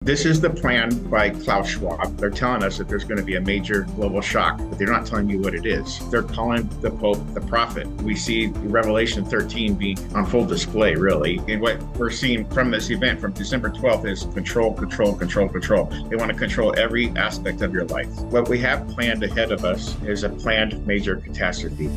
This is the plan by Klaus Schwab. They're telling us that there's going to be a major global shock, but they're not telling you what it is. They're calling the Pope the prophet. We see Revelation 13 being on full display, really. And what we're seeing from this event from December 12th is control, control, control, control. They want to control every aspect of your life. What we have planned ahead of us is a planned major catastrophe.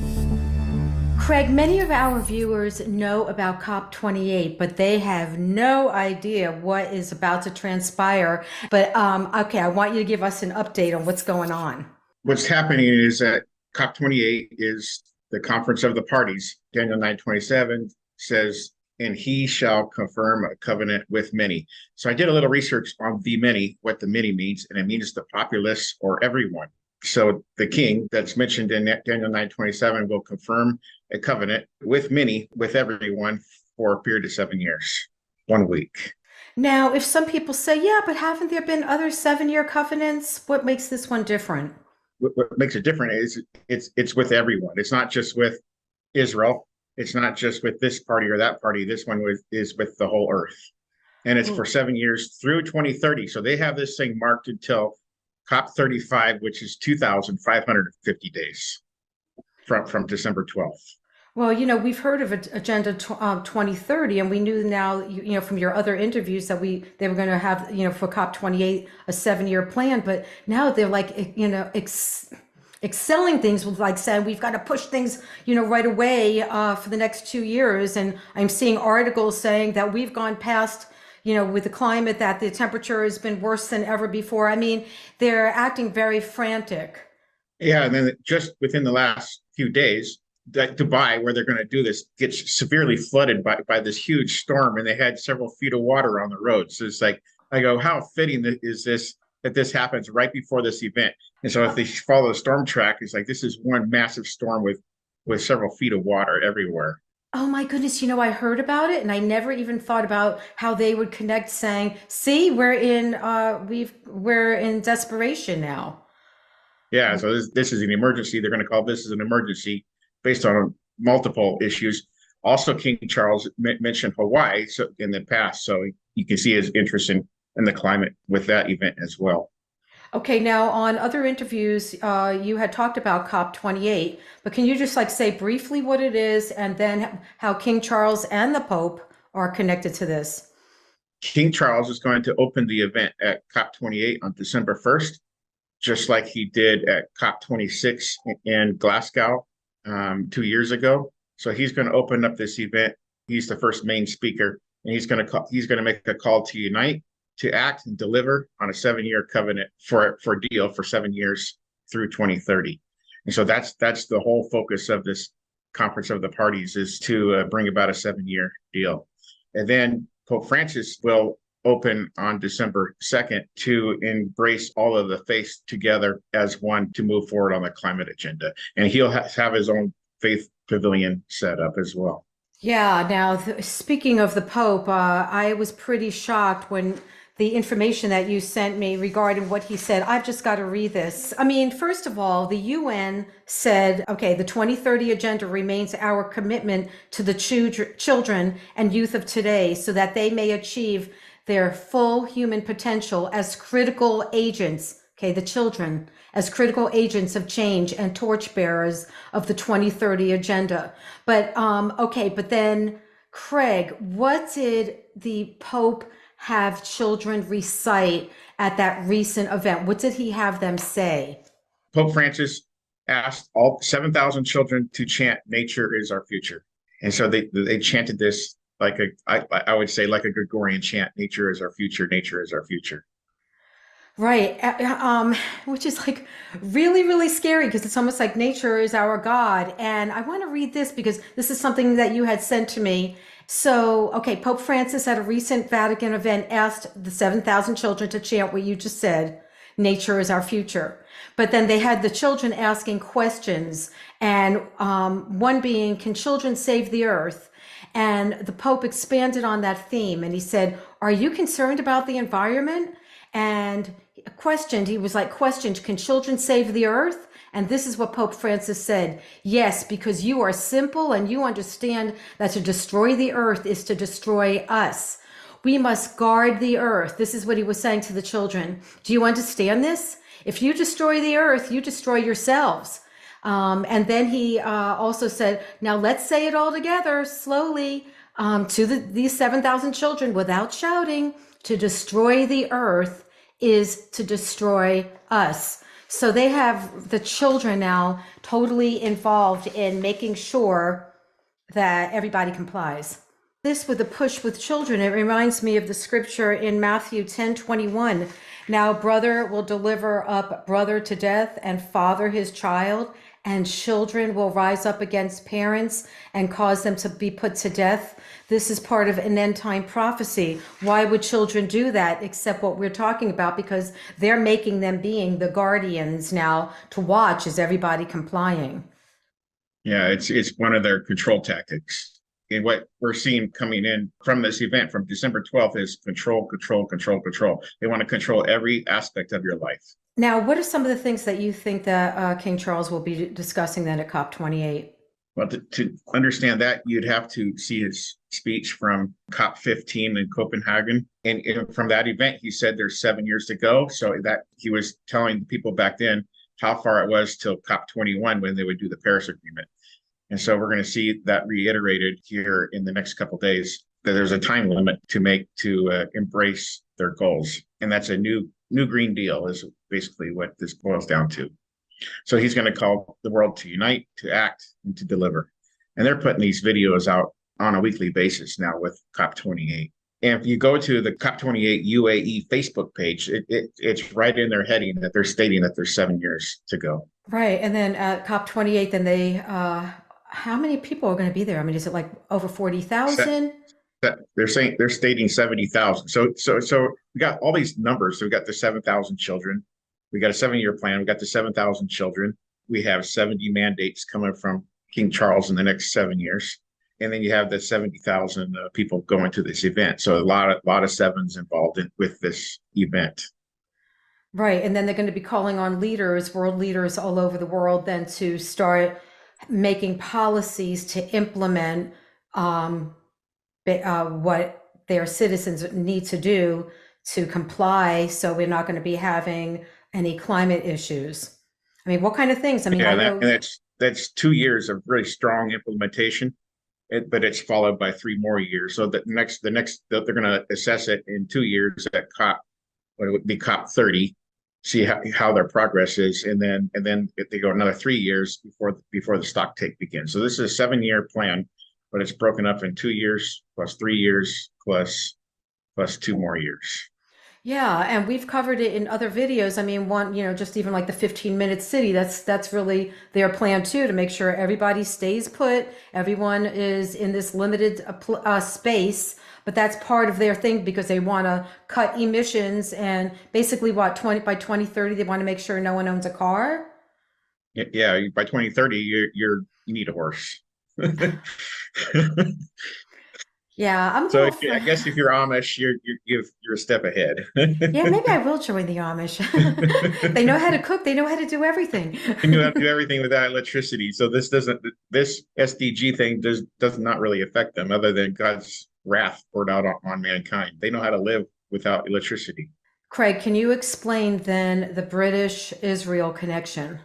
Craig, many of our viewers know about COP28, but they have no idea what is about to transpire. But okay, I want you to give us an update on what's going on. What's happening is that COP28 is the conference of the parties. Daniel 9:27 says, and he shall confirm a covenant with many. So I did a little research on the many, what the many means, and it means the populace or everyone. So the king that's mentioned in Daniel 9:27 will confirm a covenant with many, with everyone for a period of 7 years, 1 week. Now, if some people say, yeah, but haven't there been other 7-year covenants? What makes this one different? What makes it different is it's with everyone. It's not just with Israel. It's not just with this party or that party. This one is with the whole earth. And it's for 7 years through 2030. So they have this thing marked until COP35, which is 2,550 days from December 12th. Well, we've heard of Agenda 2030, and we knew now, from your other interviews that they were going to have, for COP28, a 7-year plan. But now they're like, excelling things with like saying we've got to push things, right away for the next 2 years. And I'm seeing articles saying that we've gone past, with the climate, that the temperature has been worse than ever before. I mean, they're acting very frantic. Yeah, and then just within the last few days, that Dubai, where they're going to do this, gets severely flooded by this huge storm, and they had several feet of water on the road. So it's like, I go, how fitting is this that this happens right before this event? And so if they follow the storm track, it's like this is one massive storm with several feet of water everywhere. Oh my goodness, I heard about it and I never even thought about how they would connect saying, see, we're in desperation now. Yeah, so this is an emergency. They're going to call this as an emergency based on multiple issues. Also, King Charles mentioned Hawaii in the past, so you can see his interest in the climate with that event as well. Okay, now on other interviews, you had talked about COP28, but can you just say briefly what it is and then how King Charles and the Pope are connected to this? King Charles is going to open the event at COP28 on December 1st, just like he did at COP26 in Glasgow 2 years ago. So he's going to open up this event. He's the first main speaker, and he's going to make a call to unite, to act and deliver on a 7-year covenant for 7 years through 2030. And so that's the whole focus of this conference of the parties, is to bring about a 7-year deal. And then Pope Francis will open on December 2nd to embrace all of the faiths together as one to move forward on the climate agenda. And he'll have his own faith pavilion set up as well. Yeah, now speaking of the Pope, I was pretty shocked when the information that you sent me regarding what he said. I've just got to read this. I mean, first of all, the UN said, okay, the 2030 agenda remains our commitment to the children and youth of today so that they may achieve their full human potential as critical agents, okay, the children, as critical agents of change and torchbearers of the 2030 agenda. But, okay, but then, Craig, what did the Pope have children recite at that recent event? What did he have them say? Pope Francis asked all 7,000 children to chant, "Nature is our future." And so they chanted this I would say like a Gregorian chant, "Nature is our future, nature is our future." Right. Which is really, really scary because it's almost like nature is our God. And I want to read this because this is something that you had sent to me. So, okay, Pope Francis at a recent Vatican event asked the 7,000 children to chant what you just said, nature is our future. But then they had the children asking questions, and one being, can children save the earth? And the Pope expanded on that theme, and he said, are you concerned about the environment? And questioned, can children save the earth? And this is what Pope Francis said. Yes, because you are simple and you understand that to destroy the earth is to destroy us. We must guard the earth. This is what he was saying to the children. Do you understand this? If you destroy the earth, you destroy yourselves. And then he also said, now let's say it all together slowly to these 7,000 children without shouting. To destroy the earth is to destroy us. So they have the children now totally involved in making sure that everybody complies. This with the push with children, it reminds me of the scripture in Matthew 10:21. Now brother will deliver up brother to death and father his child, and children will rise up against parents and cause them to be put to death. This is part of an end time prophecy. Why would children do that except what we're talking about? Because they're making them being the guardians now to watch, is everybody complying? Yeah, it's one of their control tactics. And what we're seeing coming in from this event from December 12th is control, control, control, control. They want to control every aspect of your life. Now, what are some of the things that you think that King Charles will be discussing then at COP28? Well, to understand that, you'd have to see his speech from COP15 in Copenhagen. And from that event, he said there's 7 years to go. So that he was telling the people back then how far it was till COP21 when they would do the Paris Agreement. And so we're going to see that reiterated here in the next couple of days, that there's a time limit to embrace their goals. And that's a new Green Deal is basically what this boils down to. So he's going to call the world to unite, to act, and to deliver. And they're putting these videos out on a weekly basis now with COP28. And if you go to the COP28 UAE Facebook page, it's right in their heading that they're stating that there's 7 years to go. Right. And then at COP28, then they, how many people are going to be there? I mean, is it like over 40,000? They're stating 70,000. So we got all these numbers. So we got the 7,000 children. We got a 7-year plan. We got the 7,000 children. We have 70 mandates coming from King Charles in the next 7 years. And then you have the 70,000 people going to this event. So a lot of sevens involved with this event. Right. And then they're going to be calling on leaders, world leaders all over the world, then to start making policies to implement what their citizens need to do to comply. So we're not going to be having any climate issues. I mean, what kind of things? I mean, yeah, that's 2 years of really strong implementation, but it's followed by 3 more years. So the next they're going to assess it in 2 years at what it would be COP30, see how their progress is, and then if they go another 3 years before the stock take begins. So this is a 7-year plan, but it's broken up in 2 years plus 3 years plus 2 more years. yeah, and we've covered it in other videos. I mean, one, just even like the 15-minute city, that's really their plan too, to make sure everybody stays put, everyone is in this limited space, but that's part of their thing because they want to cut emissions and basically by 2030 they want to make sure no one owns a car. Yeah, by 2030 you need a horse. Yeah, So I guess if you're Amish, you're a step ahead. Yeah, maybe I will join the Amish. They know how to cook. They know how to do everything. You have to do everything without electricity. So this SDG thing does not really affect them, other than God's wrath poured out on mankind. They know how to live without electricity. Craig, can you explain then the British-Israel connection?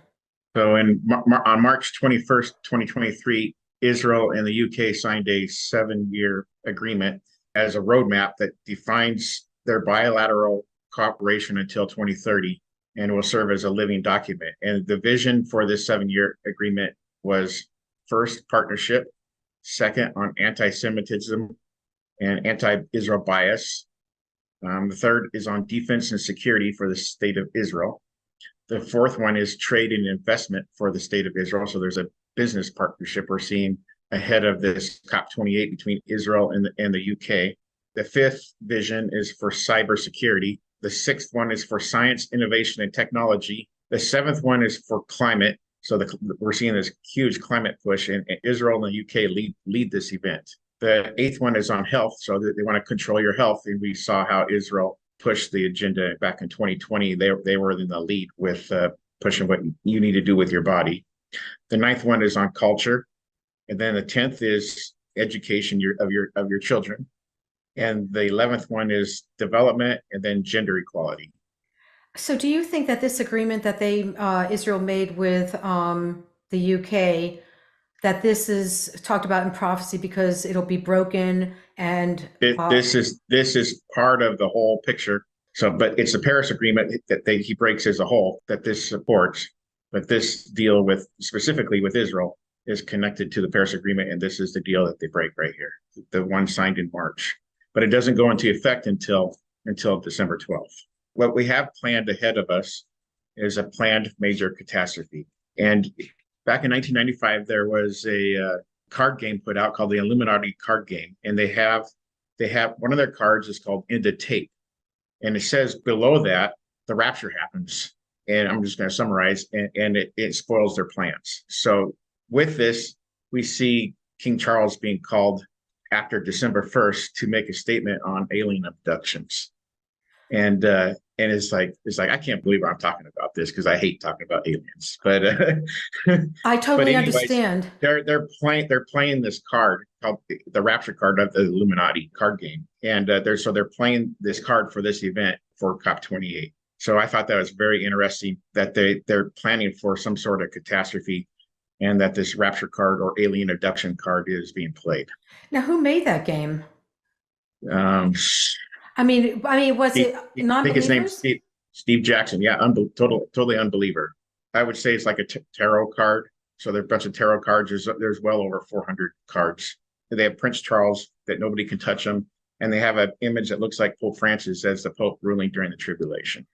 So on March 21st, 2023, Israel and the UK signed a 7-year agreement as a roadmap that defines their bilateral cooperation until 2030 and will serve as a living document. And the vision for this 7-year agreement was first, partnership, second, on anti-Semitism and anti-Israel bias. The third is on defense and security for the state of Israel. The fourth one is trade and investment for the state of Israel. So there's a business partnership we're seeing ahead of this COP28 between Israel and the UK. The fifth vision is for cybersecurity. The sixth one is for science, innovation, and technology. The seventh one is for climate. So we're seeing this huge climate push, and Israel and the UK lead this event. The eighth one is on health. So they want to control your health. And we saw how Israel pushed the agenda back in 2020. They were in the lead with pushing what you need to do with your body. The ninth one is on culture. And then the 10th is education of your children. And the 11th one is development and then gender equality. So, do you think that this agreement that Israel made with the UK, that this is talked about in prophecy because it'll be broken and This is part of the whole picture. So, but it's the Paris Agreement that he breaks as a whole that this supports. But this deal with specifically with Israel is connected to the Paris Agreement, and this is the deal that they break right here, the one signed in March. But it doesn't go into effect until December 12th. What we have planned ahead of us is a planned major catastrophe. And back in 1995, there was a card game put out called the Illuminati card game, and they have one of their cards is called End of Tape, and it says below that the rapture happens. And I'm just going to summarize, and it spoils their plans. So with this, we see King Charles being called after December 1st to make a statement on alien abductions. And it's like I can't believe I'm talking about this because I hate talking about aliens. But I but totally anyways, understand. they're playing this card called the Rapture card of the Illuminati card game, and they're playing this card for this event for COP28. So I thought that was very interesting that they're planning for some sort of catastrophe, and that this Rapture card or alien abduction card is being played. Now, who made that game? Um, Was Steve, it I think his name's non-believers? Steve Jackson. Yeah, totally unbeliever. I would say it's like a tarot card. So there are a bunch of tarot cards. There's well over 400 cards. They have Prince Charles that nobody can touch him, and they have an image that looks like Pope Francis as the Pope ruling during the tribulation.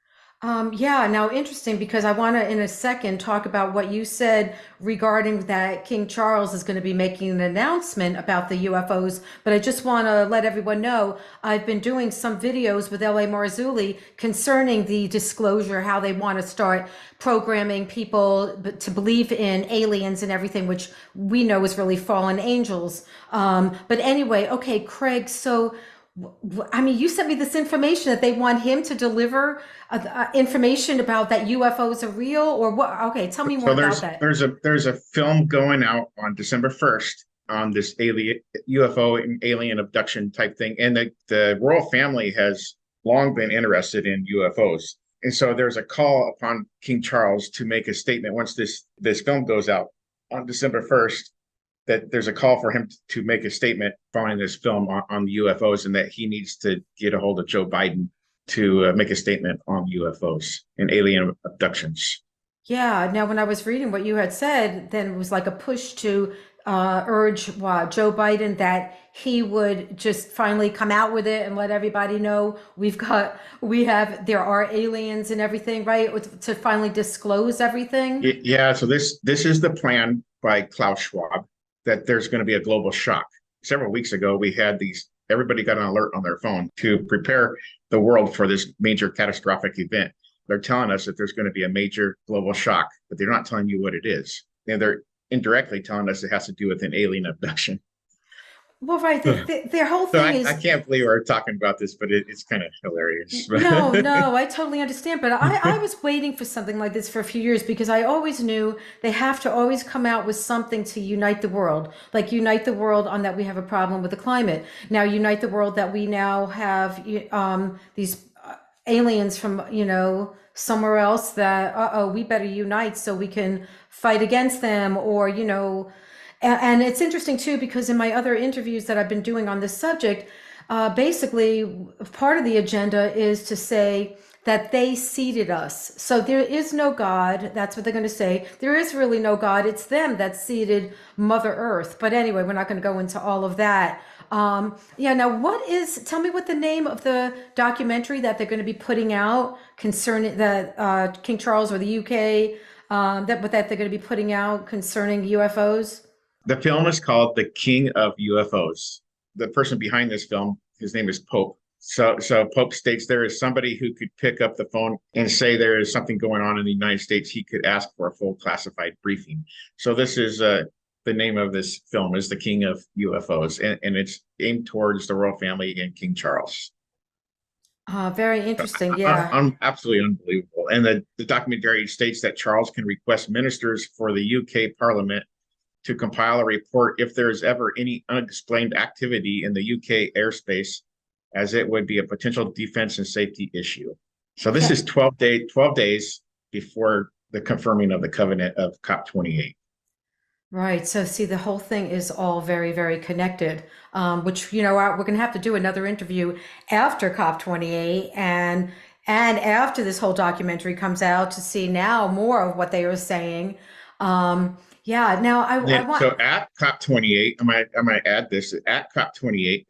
Yeah, now interesting because I want to, in a second, talk about what you said regarding that King Charles is going to be making an announcement about the UFOs. But I just want to let everyone know I've been doing some videos with L.A. Marzulli concerning the disclosure, how they want to start programming people to believe in aliens and everything, which we know is really fallen angels. But anyway, okay, Craig, so. You sent me this information that they want him to deliver information about that UFOs are real or what? Okay, tell me more So about there's that. there's a there's a film going out on December 1st on this alien UFO and alien abduction type thing, and the royal family has long been interested in UFOs. And so there's a call upon King Charles to make a statement once this film goes out on December 1st, that there's a call for him to make a statement following this film on the UFOs, and that he needs to get a hold of Joe Biden to make a statement on UFOs and alien abductions. Yeah. Now, when I was reading what you had said, then it was like a push to urge Joe Biden that he would just finally come out with it and let everybody know there are aliens and everything, right? To finally disclose everything. Yeah, so this is the plan by Klaus Schwab, that there's going to be a global shock. Several weeks ago, we had everybody got an alert on their phone to prepare the world for this major catastrophic event. They're telling us that there's going to be a major global shock, but they're not telling you what it is. And they're indirectly telling us it has to do with an alien abduction. Well, right. Their whole So thing I is can't believe we're talking about this, but it's kind of hilarious. no, no, I totally understand. But I was waiting for something like this for a few years because I always knew they have to always come out with something to unite the world. Like unite the world on that we have a problem with the climate. Now unite the world that we now have these aliens from, somewhere else that, we better unite so we can fight against them or, and it's interesting too, because in my other interviews that I've been doing on this subject, basically part of the agenda is to say that they seeded us. So there is no God. That's what they're going to say. There is really no God. It's them that seeded Mother Earth. But anyway, we're not going to go into all of that. Yeah. Now, tell me what the name of the documentary that they're going to be putting out concerning the King Charles or the UK, that they're going to be putting out concerning UFOs. The film is called The King of UFOs. The person behind this film, his name is Pope. So Pope states there is somebody who could pick up the phone and say there is something going on in the United States. He could ask for a full classified briefing. So this is the name of this film is The King of UFOs, and it's aimed towards the royal family and King Charles. Very interesting. Yeah. Absolutely unbelievable. And the documentary states that Charles can request ministers for the UK Parliament to compile a report if there is ever any unexplained activity in the UK airspace as it would be a potential defense and safety issue. So this Yeah. is 12 days before the confirming of the covenant of COP28. Right. So see, the whole thing is all very, very connected, which, we're going to have to do another interview after COP28 and after this whole documentary comes out to see now more of what they were saying. Yeah. Now I Then, want, so at COP28, I'm gonna add this at COP28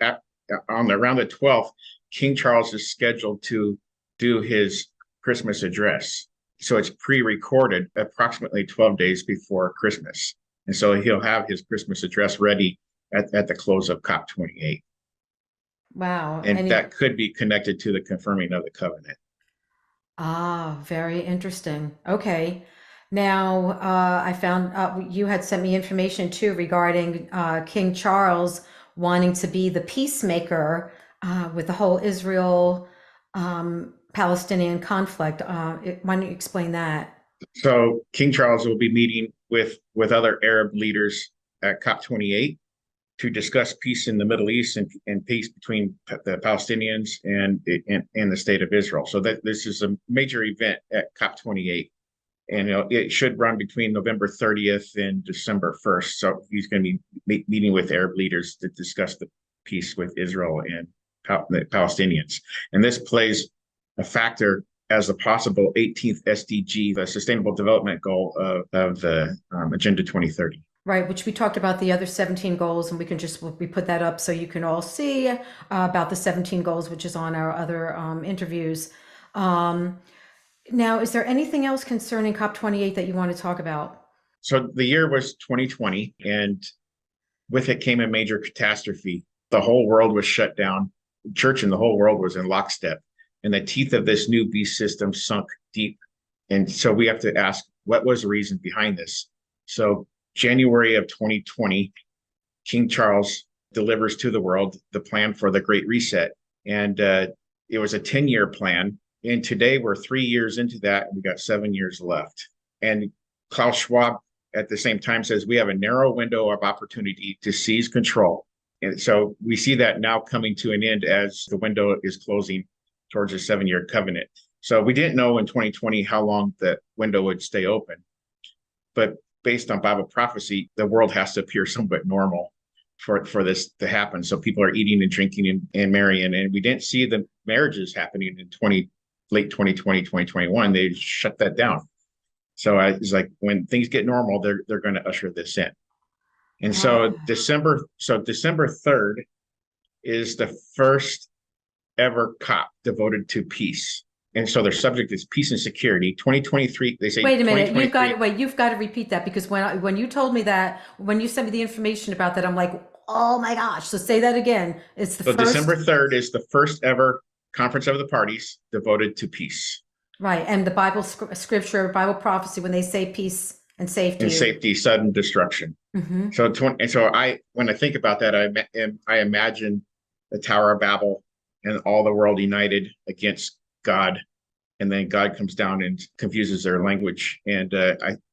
around the 12th, King Charles is scheduled to do his Christmas address. So it's pre-recorded approximately 12 days before Christmas. And so he'll have his Christmas address ready at the close of COP28. wow. And that could be connected to the confirming of the covenant. Very interesting. Okay. Now, I found you had sent me information too regarding King Charles wanting to be the peacemaker with the whole Israel Palestinian conflict. Why don't you explain that? So King Charles will be meeting with other Arab leaders at COP28 to discuss peace in the Middle East and peace between the Palestinians and the state of Israel. So that this is a major event at COP28, and it should run between November 30th and December 1st. So he's going to be meeting with Arab leaders to discuss the peace with Israel and the Palestinians. And this plays a factor as a possible 18th SDG, the Sustainable Development Goal of the Agenda 2030. Right, which we talked about the other 17 goals, and we put that up so you can all see about the 17 goals, which is on our other interviews. Now, is there anything else concerning COP28 that you want to talk about? So the year was 2020, and with it came a major catastrophe. The whole world was shut down. The church in the whole world was in lockstep, and the teeth of this new beast system sunk deep. And so we have to ask, what was the reason behind this? So January of 2020, King Charles delivers to the world the plan for the Great Reset. And it was a 10-year plan. And today we're 3 years into that. And we got 7 years left. And Klaus Schwab at the same time says we have a narrow window of opportunity to seize control. And so we see that now coming to an end as the window is closing towards a 7-year covenant. So we didn't know in 2020 how long the window would stay open. But based on Bible prophecy, the world has to appear somewhat normal for this to happen. So people are eating and drinking and marrying. And we didn't see the marriages happening in late 2020, 2021. They shut that down. So it's like when things get normal, they're going to usher this in. And so December 3rd is the first ever COP devoted to peace. And so their subject is peace and security. 2023, they say. Wait a minute, you've got to repeat that, because when you told me that, when you sent me the information about that, I'm like, oh my gosh. So say that again. It's the So first. December 3rd is the first ever Conference of the Parties devoted to peace. Right. And the Bible scripture, Bible prophecy, when they say peace and safety. And safety, sudden destruction. Mm-hmm. When I think about that, I imagine the Tower of Babel and all the world united against God, and then God comes down and confuses their language. And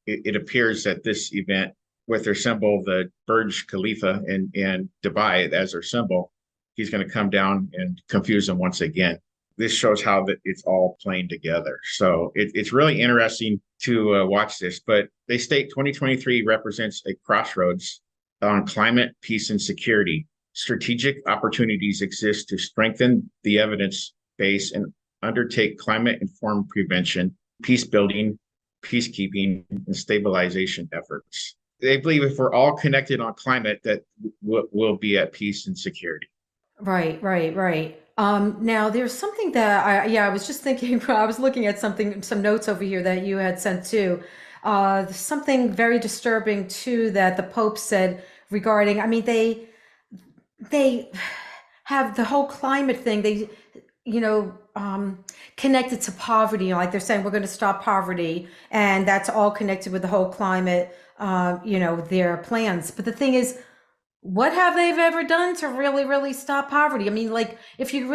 it appears that this event, with their symbol, the Burj Khalifa and Dubai as their symbol, he's going to come down and confuse them once again. This shows how that it's all playing together. So it's really interesting to watch this. But they state 2023 represents a crossroads on climate, peace, and security. Strategic opportunities exist to strengthen the evidence base and undertake climate-informed prevention, peace building, peacekeeping, and stabilization efforts. They believe if we're all connected on climate, that we'll be at peace and security. Right. Now there's something that I was just thinking, I was looking at some notes over here that you had sent too. Something very disturbing too that the Pope said regarding, I mean, they have the whole climate thing. They, connected to poverty. Like they're saying, we're going to stop poverty, and that's all connected with the whole climate, their plans. But the thing is, what have they ever done to really, really stop poverty? I mean, like,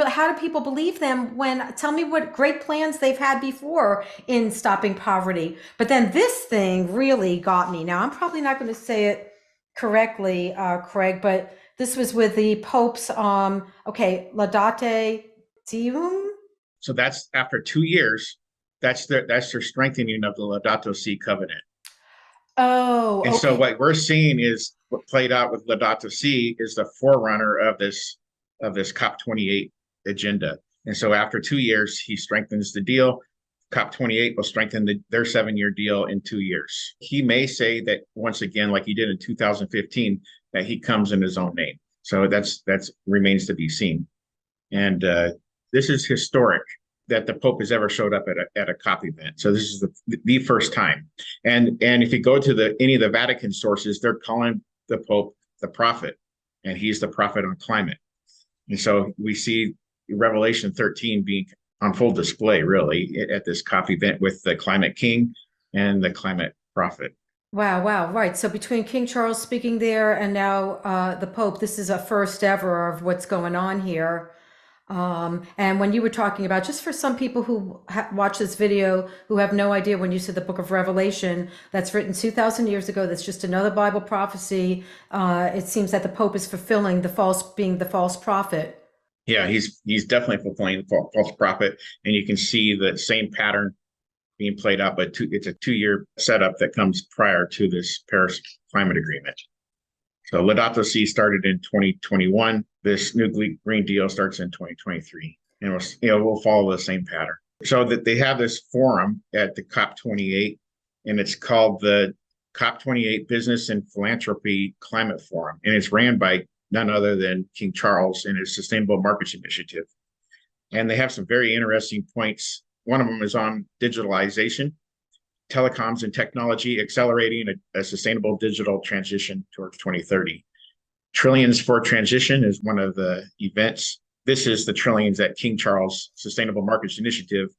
how do people believe them tell me what great plans they've had before in stopping poverty? But then this thing really got me. Now, I'm probably not going to say it correctly, Craig, but This was with the Pope's, okay, Laudate Deum. So that's after 2 years. That's their strengthening of the Laudato Si covenant. Oh, And so okay. what we're seeing is what played out with Laudato Si is the forerunner of this COP28 agenda. And so after 2 years, he strengthens the deal. COP28 will strengthen their 7-year deal in 2 years. He may say that once again, like he did in 2015, that he comes in his own name. So that's remains to be seen. And this is historic that the Pope has ever showed up at a COP event. So this is the first time. And if you go to any of the Vatican sources, they're calling the Pope the prophet, and he's the prophet on climate. And so we see Revelation 13 being on full display, really, at this COP event with the climate king and the climate prophet. Wow, wow, right. So between King Charles speaking there and now the Pope, this is a first ever of what's going on here. And when you were talking about, just for some people who watch this video who have no idea, when you said the book of Revelation, that's written 2,000 years ago, that's just another Bible prophecy. It seems that the Pope is fulfilling being the false prophet. Yeah, he's definitely fulfilling the false prophet, and you can see the same pattern being played out, but it's a 2-year setup that comes prior to this Paris Climate Agreement. So Laudato Si started in 2021. This new Green Deal starts in 2023, and we'll follow the same pattern. So that they have this forum at the COP28, and it's called the COP28 Business and Philanthropy Climate Forum, and it's ran by none other than King Charles and his Sustainable Markets Initiative. And they have some very interesting points. One of them is on digitalization, telecoms and technology, accelerating a sustainable digital transition towards 2030. Trillions for Transition is one of the events. This is the trillions at King Charles Sustainable Markets Initiative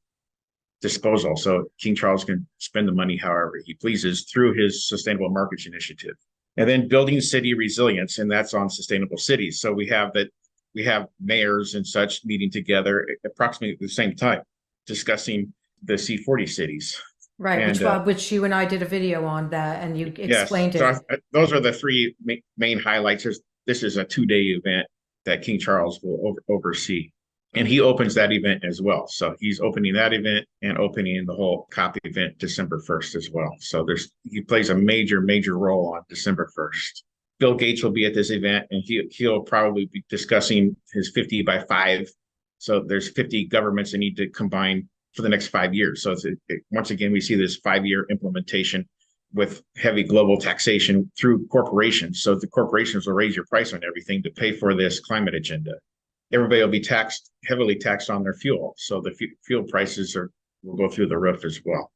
disposal. So King Charles can spend the money however he pleases through his Sustainable Markets Initiative. And then building city resilience, and that's on sustainable cities. So we have mayors and such meeting together approximately at the same time, discussing the C40 cities. Right, And which you and I did a video on that, and you yes, explained so it. those are the three main highlights. This is a 2-day event that King Charles will oversee. And he opens that event as well. So he's opening that event and opening the whole COP event December 1st as well. So he plays a major role on December 1st. Bill Gates will be at this event, and he'll probably be discussing his 50 by 5. So there's 50 governments that need to combine for the next 5 years. So once again, we see this 5-year implementation with heavy global taxation through corporations. So the corporations will raise your price on everything to pay for this climate agenda. Everybody will be heavily taxed on their fuel. So the fuel prices will go through the roof as well.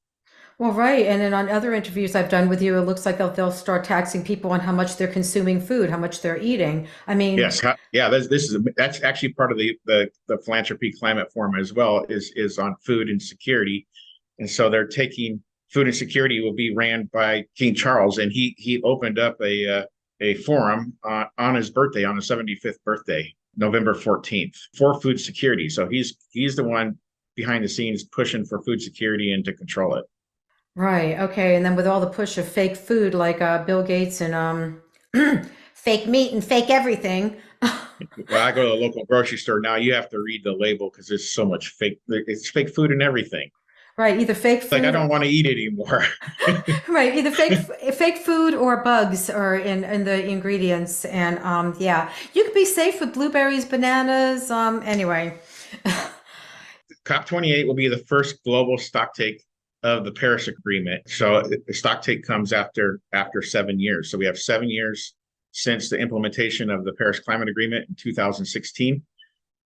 Well, right. And then on other interviews I've done with you, it looks like they'll start taxing people on how much they're consuming food, how much they're eating. I mean, yes, yeah, that's actually part of the philanthropy climate forum as well, is on food and security. And so they're taking food and security will be ran by King Charles, and he opened up a forum on his birthday, on his 75th birthday, November 14th, for food security. So he's the one behind the scenes pushing for food security and to control it. right. Okay. And then with all the push of fake food, like Bill Gates and fake meat and fake everything. Well, I go to the local grocery store now. You have to read the label because there's so much fake. It's fake food and everything. Right. Either fake Like I food, don't want to eat it anymore. right. Either fake food or bugs or in the ingredients. And yeah, you could be safe with blueberries, bananas. Anyway. COP28 will be the first global stocktake of the Paris Agreement. So the stocktake comes after 7 years. So we have 7 years since the implementation of the Paris Climate Agreement in 2016.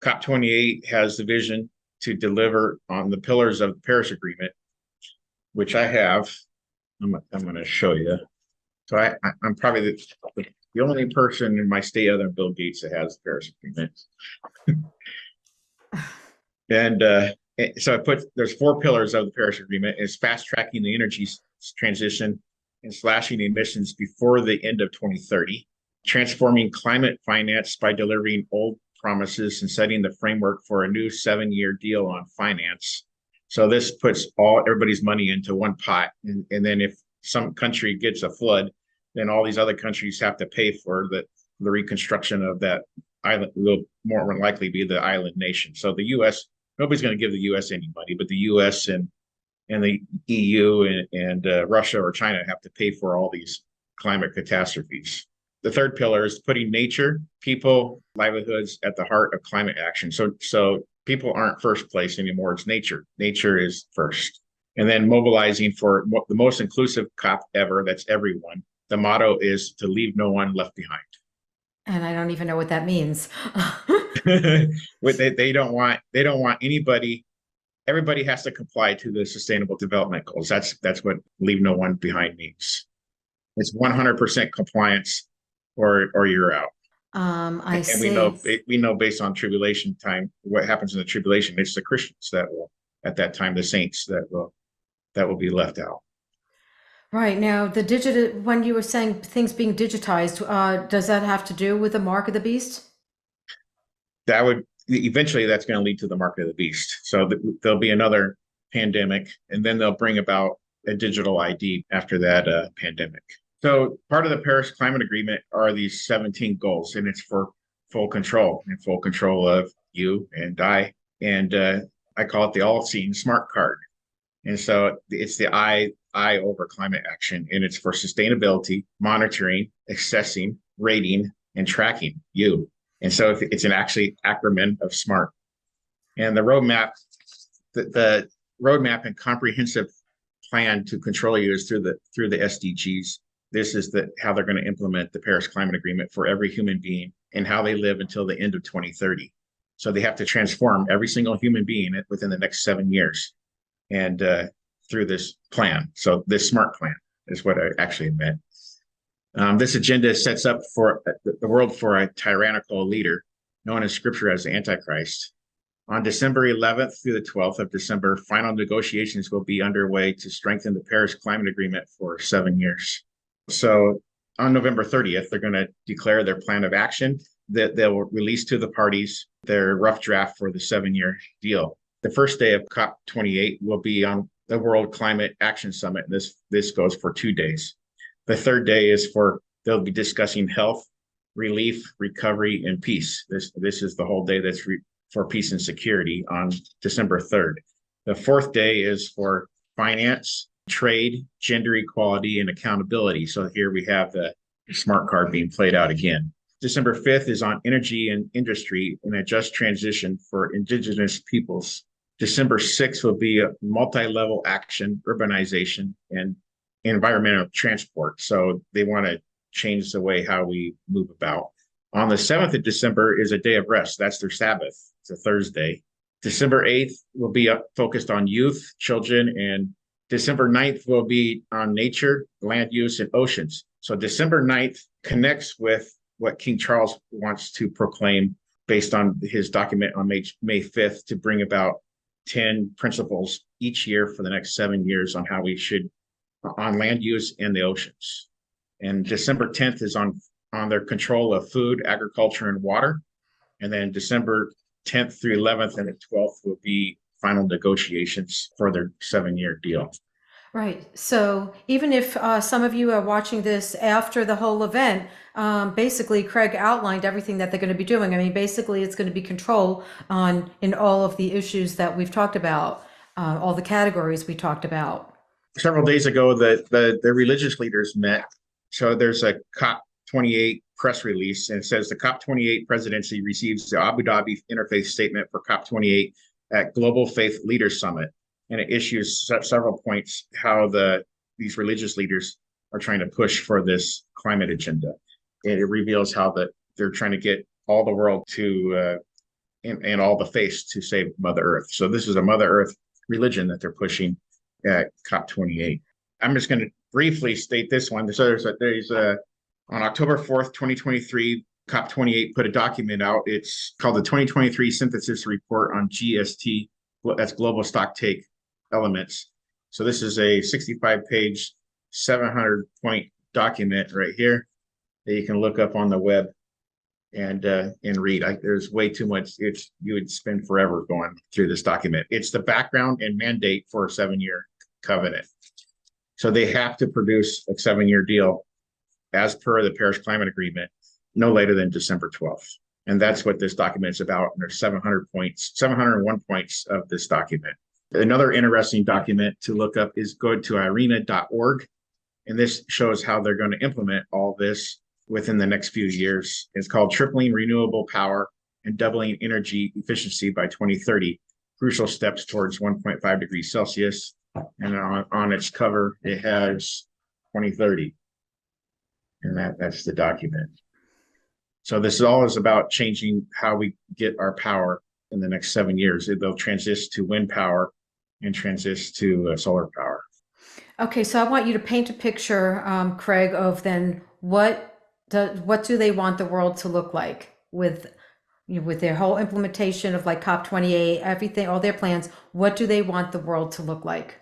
COP28 has the vision to deliver on the pillars of the Paris Agreement, which I have. I'm going to show you. So I'm probably the only person in my state other than Bill Gates that has the Paris Agreement. And so there's 4 pillars of the Paris Agreement. It's fast tracking the energy transition and slashing emissions before the end of 2030, transforming climate finance by delivering old promises and setting the framework for a new 7-year deal on finance. So this puts everybody's money into one pot. And then if some country gets a flood, then all these other countries have to pay for the reconstruction of that island will more than likely be the island nation. So the U.S., nobody's going to give the U.S. any money, but the U.S. and the EU and Russia or China have to pay for all these climate catastrophes. The third pillar is putting nature, people, livelihoods at the heart of climate action. So people aren't first place anymore. It's nature. Nature is first. And then mobilizing for the most inclusive COP ever. That's everyone. The motto is to leave no one left behind. And I don't even know what that means. They don't want anybody. Everybody has to comply to the Sustainable Development Goals. That's what leave no one behind means. It's 100% compliance, or you're out. I And see. we know based on tribulation time what happens in the tribulation. It's the Christians that will, at that time, the saints that will be left out. Right. Now, when you were saying things being digitized, does that have to do with the mark of the beast? That would eventually that's going to lead to the mark of the beast. So there'll be another pandemic, and then they'll bring about a digital ID after that pandemic. So part of the Paris Climate Agreement are these 17 goals, and it's for full control of you and I. And I call it the all-seeing smart card. And so it's the I over climate action, and it's for sustainability, monitoring, assessing, rating, and tracking you. And so it's an actually acronym of SMART. And the roadmap and comprehensive plan to control you is through the SDGs. This is how they're going to implement the Paris Climate Agreement for every human being and how they live until the end of 2030. So they have to transform every single human being within the next 7 years, and through this plan. So this SMART plan is what I actually meant. This agenda sets up for the world for a tyrannical leader known in Scripture as the Antichrist. On December 11th through the 12th of December, final negotiations will be underway to strengthen the Paris Climate Agreement for 7 years. So on November 30th, they're going to declare their plan of action that they will release to the parties their rough draft for the 7-year deal. The first day of COP28 will be on the World Climate Action Summit. This goes for 2 days. The third day is they'll be discussing health, relief, recovery, and peace. This is the whole day that's for peace and security on December 3rd. The fourth day is for finance, trade, gender equality, and accountability. So here we have the smart card being played out again. December 5th is on energy and industry and a just transition for indigenous peoples. December 6th will be a multi-level action, urbanization, and environmental transport. So they want to change the way how we move about. On the 7th of December is a day of rest. That's their Sabbath. It's a Thursday. December 8th will be focused on youth, children, and December 9th will be on nature, land use, and oceans. So December 9th connects with what King Charles wants to proclaim based on his document on May 5th to bring about 10 principles each year for the next 7 years on how we should on land use and the oceans. And December 10th is on their control of food, agriculture, and water. And then December 10th through 11th and the 12th will be final negotiations for their 7-year deal. Right. So even if some of you are watching this after the whole event, basically Craig outlined everything that they're going to be doing. I mean, basically it's going to be control in all of the issues that we've talked about, all the categories we talked about. Several days ago, the religious leaders met. So there's a COP28 press release, and it says the COP28 presidency receives the Abu Dhabi interfaith statement for COP28 at Global Faith Leaders Summit. And it issues several points how these religious leaders are trying to push for this climate agenda. And it reveals how they're trying to get all the world to and all the faiths to save Mother Earth. So this is a Mother Earth religion that they're pushing at COP28. I'm just going to briefly state this one. So there's on October 4th, 2023, COP28 put a document out. It's called the 2023 Synthesis Report on GST. That's Global Stocktake Elements. So this is a 65-page, 700-point document right here that you can look up on the web and read. There's way too much. You would spend forever going through this document. It's the background and mandate for a 7-year covenant. So they have to produce a 7-year deal as per the Paris Climate Agreement. no later than December 12th. And that's what this document is about. And there's 700 points, 701 points of this document. Another interesting document to look up is go to irena.org. And this shows how they're going to implement all this within the next few years. It's called Tripling Renewable Power and Doubling Energy Efficiency by 2030, Crucial Steps Towards 1.5 degrees Celsius. And on its cover, it has 2030. And that's the document. So this is all about changing how we get our power in the next 7 years. They'll transition to wind power and transition to solar power. Okay, so I want you to paint a picture, Craig, of then what do they want the world to look like with their whole implementation of like COP28, everything, all their plans. What do they want the world to look like?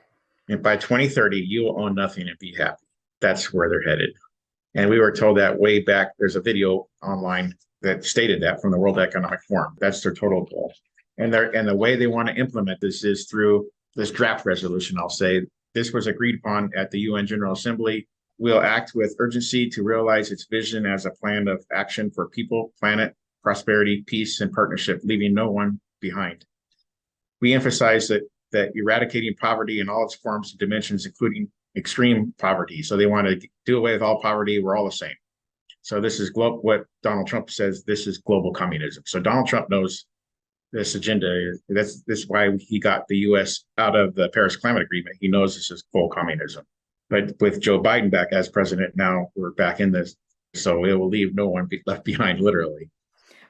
And by 2030, you will own nothing and be happy. That's where they're headed. And we were told that way back. There's a video online that stated that from the World Economic Forum. That's their total goal. And the way they want to implement this is through this draft resolution. I'll say this was agreed upon at the UN General Assembly. We'll act with urgency to realize its vision as a plan of action for people, planet, prosperity, peace, and partnership, leaving no one behind. We emphasize that eradicating poverty in all its forms and dimensions, including extreme poverty. So they want to do away with all poverty. We're all the same. So this is what Donald Trump says. This is global communism. So Donald Trump knows this agenda. This is why he got the U.S. out of the Paris Climate Agreement. He knows this is full communism. But with Joe Biden back as president, now we're back in this. So it will leave no one left behind, literally.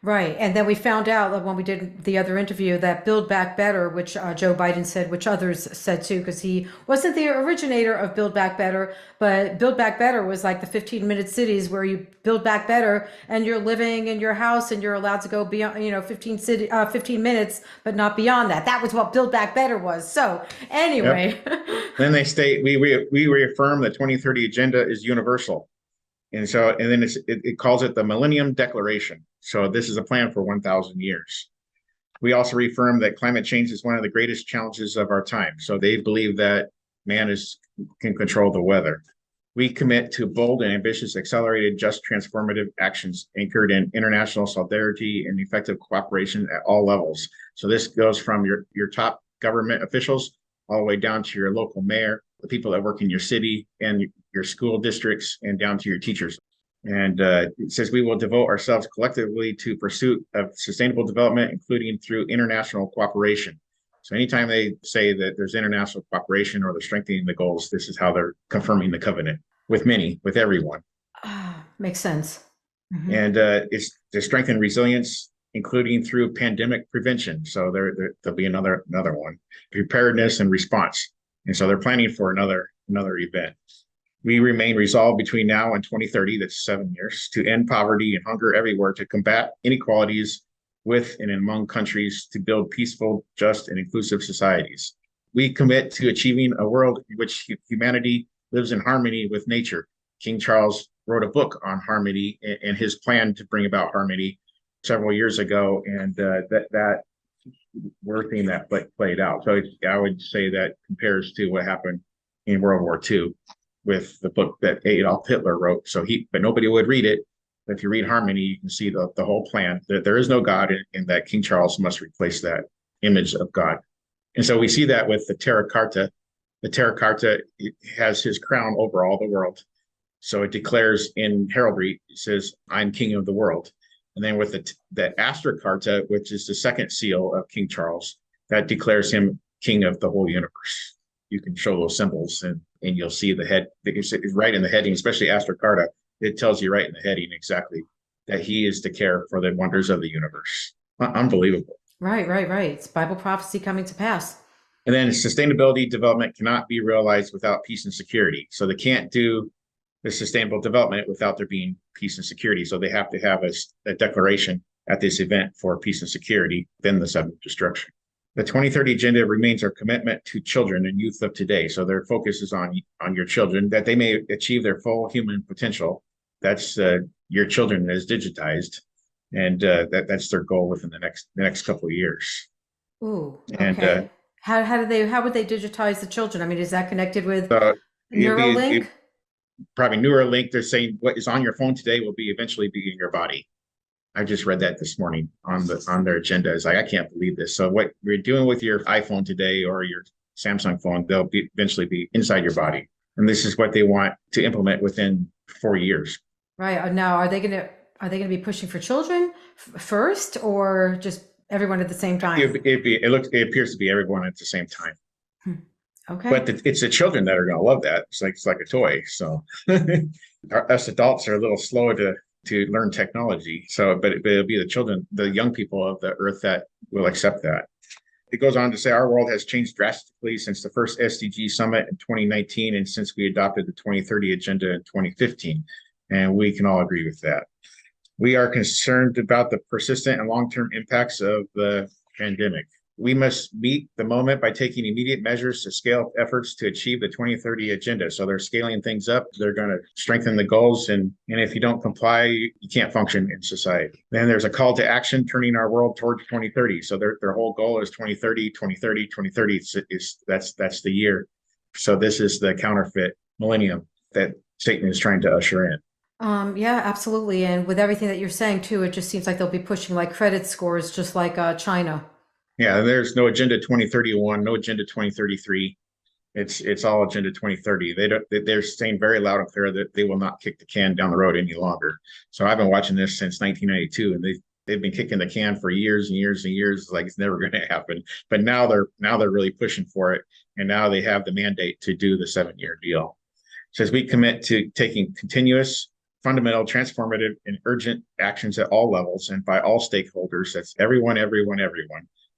Right. And then we found out when we did the other interview that Build Back Better, which Joe Biden said, which others said too, because he wasn't the originator of Build Back Better, but Build Back Better was like the 15-minute cities where you build back better and you're living in your house and you're allowed to go beyond, 15 minutes, but not beyond that. That was what Build Back Better was. So anyway. Yep. Then they state, we reaffirm the 2030 agenda is universal. And then it calls it the Millennium Declaration. So this is a plan for 1,000 years. We also reaffirm that climate change is one of the greatest challenges of our time. So they believe that man can control the weather. We commit to bold and ambitious, accelerated, just transformative actions anchored in international solidarity and effective cooperation at all levels. So this goes from your top government officials all the way down to your local mayor, the people that work in your city and your school districts, and down to your teachers. And it says we will devote ourselves collectively to pursuit of sustainable development, including through international cooperation. So anytime they say that there's international cooperation or they're strengthening the goals, this is how they're confirming the covenant with everyone. Makes sense. Mm-hmm. And it's to strengthen resilience, including through pandemic prevention. So there'll be another one, preparedness and response. And so they're planning for another event. We remain resolved between now and 2030, that's 7 years, to end poverty and hunger everywhere, to combat inequalities with and among countries, to build peaceful, just, and inclusive societies. We commit to achieving a world in which humanity lives in harmony with nature. King Charles wrote a book on harmony and his plan to bring about harmony several years ago, and that we're seeing that played out. So I would say that compares to what happened in World War II with the book that Adolf Hitler wrote. But nobody would read it. But if you read Harmony, you can see the whole plan, that there is no God, and that King Charles must replace that image of God. And so we see that with the Terra Carta. The Terra Carta, it has his crown over all the world. So it declares in heraldry, it says, I'm king of the world. And then with the Astra Carta, which is the second seal of King Charles, that declares him king of the whole universe. You can show those symbols and you'll see the head, it's right in the heading, especially Astra Carta. It tells you right in the heading exactly that he is to care for the wonders of the universe. Unbelievable. Right. It's Bible prophecy coming to pass. And then sustainability development cannot be realized without peace and security. So they can't do the sustainable development without there being peace and security. So they have to have a declaration at this event for peace and security, then the seventh destruction. The 2030 agenda remains our commitment to children and youth of today. So their focus is on your children, that they may achieve their full human potential. That's your children is digitized, and that's their goal within the next couple of years. Ooh, okay. And how would they digitize the children? I mean, is that connected with Neuralink? probably newer link. They're saying what is on your phone today will be eventually be in your body. I just read that this morning on their agenda. It's like, I can't believe this. So what you're doing with your iPhone today or your Samsung phone, they'll eventually be inside your body. And this is what they want to implement within 4 years. Right. Now, are they gonna be pushing for children first, or just everyone at the same time? It appears to be everyone at the same time. Hmm. Okay. But it's the children that are going to love that. It's like a toy. So us adults are a little slow to learn technology. So, but it'll be the children, the young people of the earth that will accept that. It goes on to say our world has changed drastically since the first SDG summit in 2019 and since we adopted the 2030 agenda in 2015. And we can all agree with that. We are concerned about the persistent and long-term impacts of the pandemic. We must meet the moment by taking immediate measures to scale efforts to achieve the 2030 agenda. So they're scaling things up. They're going to strengthen the goals. And if you don't comply, you can't function in society. Then there's a call to action, turning our world towards 2030. So their whole goal is 2030, 2030, 2030. That's the year. So this is the counterfeit millennium that Satan is trying to usher in. Yeah, absolutely. And with everything that you're saying too, it just seems like they'll be pushing like credit scores, just like China. Yeah, there's no agenda 2031, no agenda 2033. It's all agenda 2030. They're saying very loud and clear that they will not kick the can down the road any longer. So I've been watching this since 1992, and they've been kicking the can for years and years and years, like it's never going to happen. But now they're really pushing for it, and now they have the mandate to do the 7-year deal. It says we commit to taking continuous, fundamental, transformative, and urgent actions at all levels and by all stakeholders. That's everyone,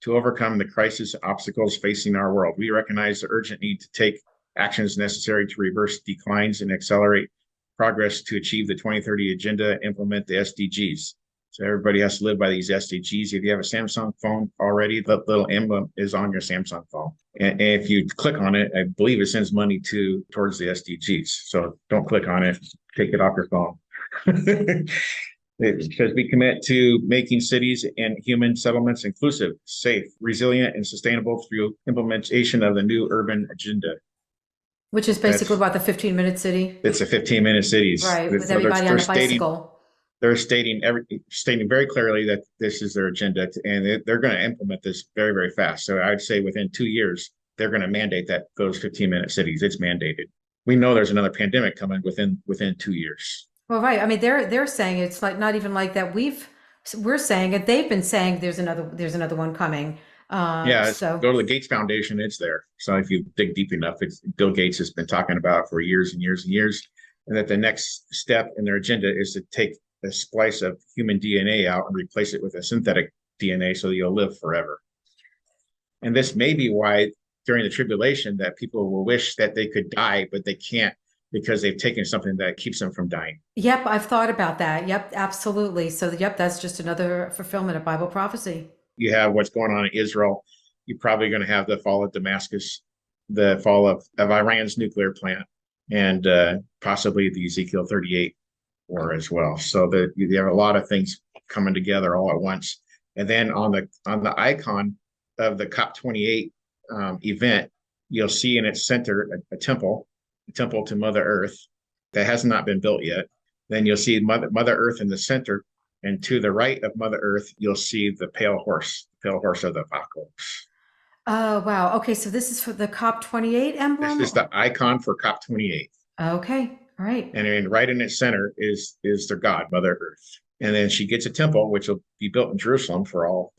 to overcome the crisis and obstacles facing our world. We recognize the urgent need to take actions necessary to reverse declines and accelerate progress to achieve the 2030 agenda and implement the SDGs. So everybody has to live by these SDGs. If you have a Samsung phone already, the little emblem is on your Samsung phone. And if you click on it, I believe it sends money towards the SDGs. So don't click on it, take it off your phone. It says we commit to making cities and human settlements inclusive, safe, resilient, and sustainable through implementation of the new urban agenda. Which is basically about the 15-minute city. It's a 15-minute cities. Right, with everybody on a bicycle. They're stating very clearly that this is their agenda, and they're going to implement this very, very fast. So I'd say within 2 years, they're going to mandate that those 15-minute cities. It's mandated. We know there's another pandemic coming within 2 years. Well, right. I mean, they're saying it's like not even like that. We're saying it. They've been saying there's another one coming. So go to the Gates Foundation. It's there. So if you dig deep enough, Bill Gates has been talking about it for years and years and years, and that the next step in their agenda is to take a splice of human DNA out and replace it with a synthetic DNA so that you'll live forever. And this may be why during the tribulation that people will wish that they could die, but they can't, because they've taken something that keeps them from dying. Yep, I've thought about that. Yep, absolutely. So, yep, that's just another fulfillment of Bible prophecy. You have what's going on in Israel. You're probably going to have the fall of Damascus, the fall of Iran's nuclear plant, and possibly the Ezekiel 38 war as well. So you have a lot of things coming together all at once. And then on the icon of the COP28 event, you'll see in its center a temple to Mother Earth that has not been built yet. Then you'll see Mother Earth in the center, and to the right of Mother Earth, you'll see the pale horse of the apocalypse. Oh, wow. Okay, so this is for the COP28 emblem? This is the icon for COP28. Okay, all right. And then right in its center is their God, Mother Earth. And then she gets a temple, which will be built in Jerusalem for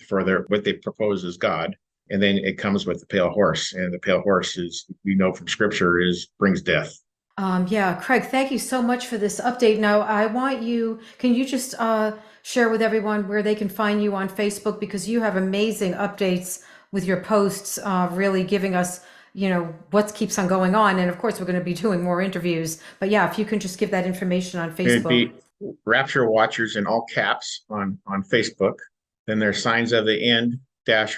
what they propose as God. And then it comes with the pale horse, and the pale horse is, we know from scripture, brings death. Yeah, Craig, thank you so much for this update. Now, can you just share with everyone where they can find you on Facebook, because you have amazing updates with your posts, really giving us, what keeps on going on. And of course, we're going to be doing more interviews. But yeah, if you can just give that information on Facebook. It'd be Rapture Watchers in all caps on Facebook. Then there's Signs of the End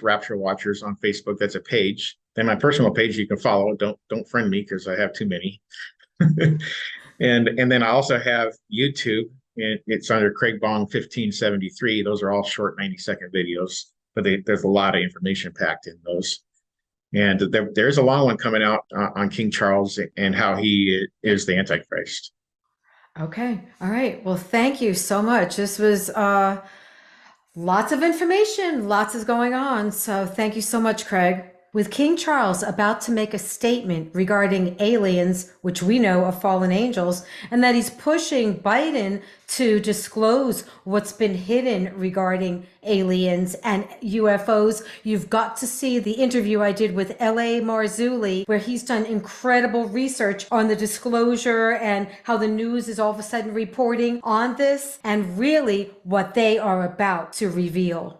Rapture Watchers on Facebook. That's a page. Then my personal page you can follow. Don't friend me because I have too many. and then I also have YouTube, and it's under Craig Bong 1573. Those are all short 90-second videos, but there's a lot of information packed in those. And there's a long one coming out on King Charles and how he is the Antichrist. Okay. All right. Well, thank you so much. This was lots of information, lots is going on. So thank you so much, Craig. With King Charles about to make a statement regarding aliens, which we know are fallen angels, and that he's pushing Biden to disclose what's been hidden regarding aliens and UFOs, you've got to see the interview I did with L.A. Marzulli, where he's done incredible research on the disclosure and how the news is all of a sudden reporting on this and really what they are about to reveal.